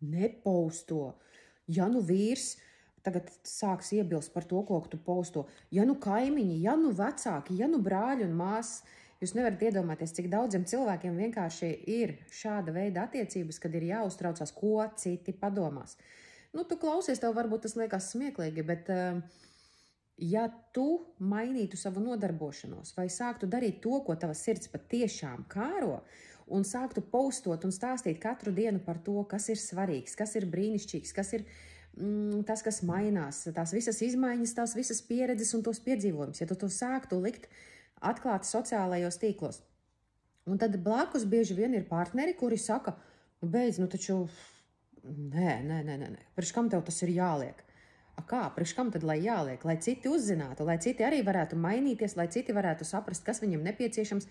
nepausto. Ja nu vīrs tagad sāks iebilst par to, ko tu pausto, ja nu kaimiņi, ja nu vecāki, ja nu brāļi un māsas, jūs nevarat iedomāties, cik daudziem cilvēkiem vienkārši ir šāda veida attiecības, kad ir jāuztraucās, ko citi padomās. Nu, tu klausies, tev varbūt tas liekas smieklīgi, bet ja tu mainītu savu nodarbošanos vai sāktu darīt to, ko tava sirds patiešām kāro, un sāktu postot un stāstīt katru dienu par to, kas ir svarīgs, kas ir brīnišķīgs, kas ir tas, kas mainās, tās visas izmaiņas, tās visas pieredzes un tos piedzīvojumus, ja tu to sāktu likt atklāti sociālajos tīklos. Un tad blakus bieži vien ir partneri, kuri saka, beidz, nu taču, nē, priekš kam tev tas ir jāliek? Kā, priekš kam tad lai jāliek? Lai citi uzzinātu, lai citi arī varētu mainīties, lai citi varētu saprast, kas viņam nepieciešams,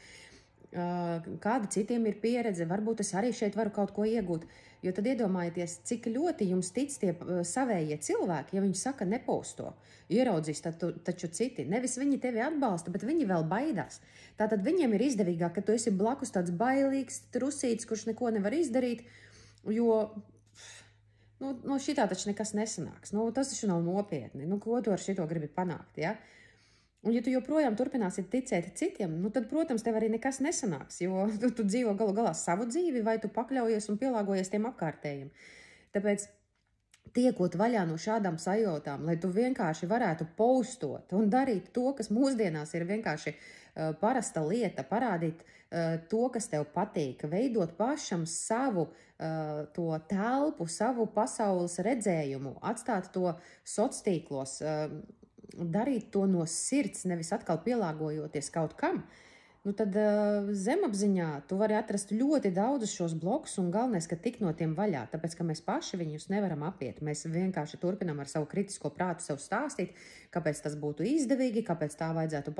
kāda citiem ir pieredze, varbūt es arī šeit varu kaut ko iegūt, jo tad iedomājieties, cik ļoti jums tic tie savējie cilvēki, ja viņi saka nepausto, ieraudzīs taču citi, nevis viņi tevi atbalsta, bet viņi vēl baidās. Tātad viņiem ir izdevīgāk, ka tu esi blakus tāds bailīgs, trusīts, kurš neko nevar izdarīt, jo no šitā taču nekas nesanāks, tas taču nav nopietni, ko tu ar šito gribi panākt, ja? Un ja tu joprojām turpināsi ticēt citiem, tad, protams, tev arī nekas nesanāks, jo tu dzīvo galu galā savu dzīvi, vai tu pakļaujies un pielāgojies tiem apkārtējiem. Tāpēc, tiekot vaļā no šādām sajūtām, lai tu vienkārši varētu postot un darīt to, kas mūsdienās ir vienkārši parasta lieta, parādīt to, kas tev patīk, veidot pašam savu to telpu, savu pasaules redzējumu, atstāt to sociālos tīklos, darīt to no sirds, nevis atkal pielāgojoties kaut kam, tad zemapziņā tu vari atrast ļoti daudzus šos blokus un galvenais, ka tik no tiem vaļā, tāpēc, ka mēs paši viņus nevaram apiet. Mēs vienkārši turpinām ar savu kritisko prātu sev stāstīt, kāpēc tas būtu izdevīgi, kāpēc tā vajadzētu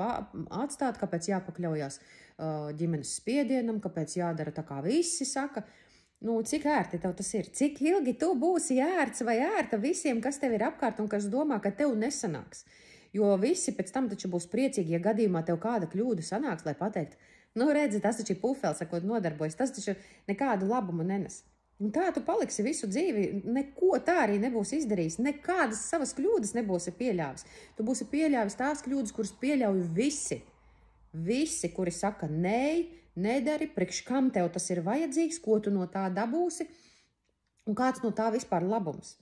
atstāt, kāpēc jāpakļaujās ģimenes spiedienam, kāpēc jādara tā, kā visi saka. Cik ērti tev tas ir? Cik ilgi tu būsi ērts vai ērta visiem, kas tev ir apkārt un kas domā, ka tev nesanāks? Jo visi pēc tam taču būs priecīgi, ja gadījumā tev kāda kļūda sanāks, lai pateikt, redzi, tas taču ir pufels, ar ko nodarbojas, tas taču nekādu labumu nenes. Un tā tu paliksi visu dzīvi, neko tā arī nebūsi izdarījis, nekādas savas kļūdas nebūsi pieļāvis. Tu būsi pieļāvis tās kļūdas, kuras pieļauj visi. Visi, kuri saka, nē, nedari, priekš kam tev tas ir vajadzīgs, ko tu no tā dabūsi un kāds no tā vispār labums.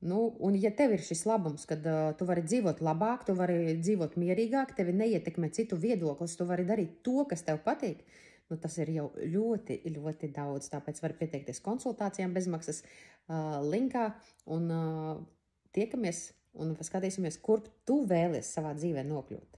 Un ja tev ir šis labums, kad tu vari dzīvot labāk, tu vari dzīvot mierīgāk, tevi neietekmē citu viedoklis, tu vari darīt to, kas tev patīk, tas ir jau ļoti, ļoti daudz. Tāpēc var pieteikties konsultācijām bezmaksas linkā un tiekamies un skatīsimies, kur tu vēlies savā dzīvē nokļūt.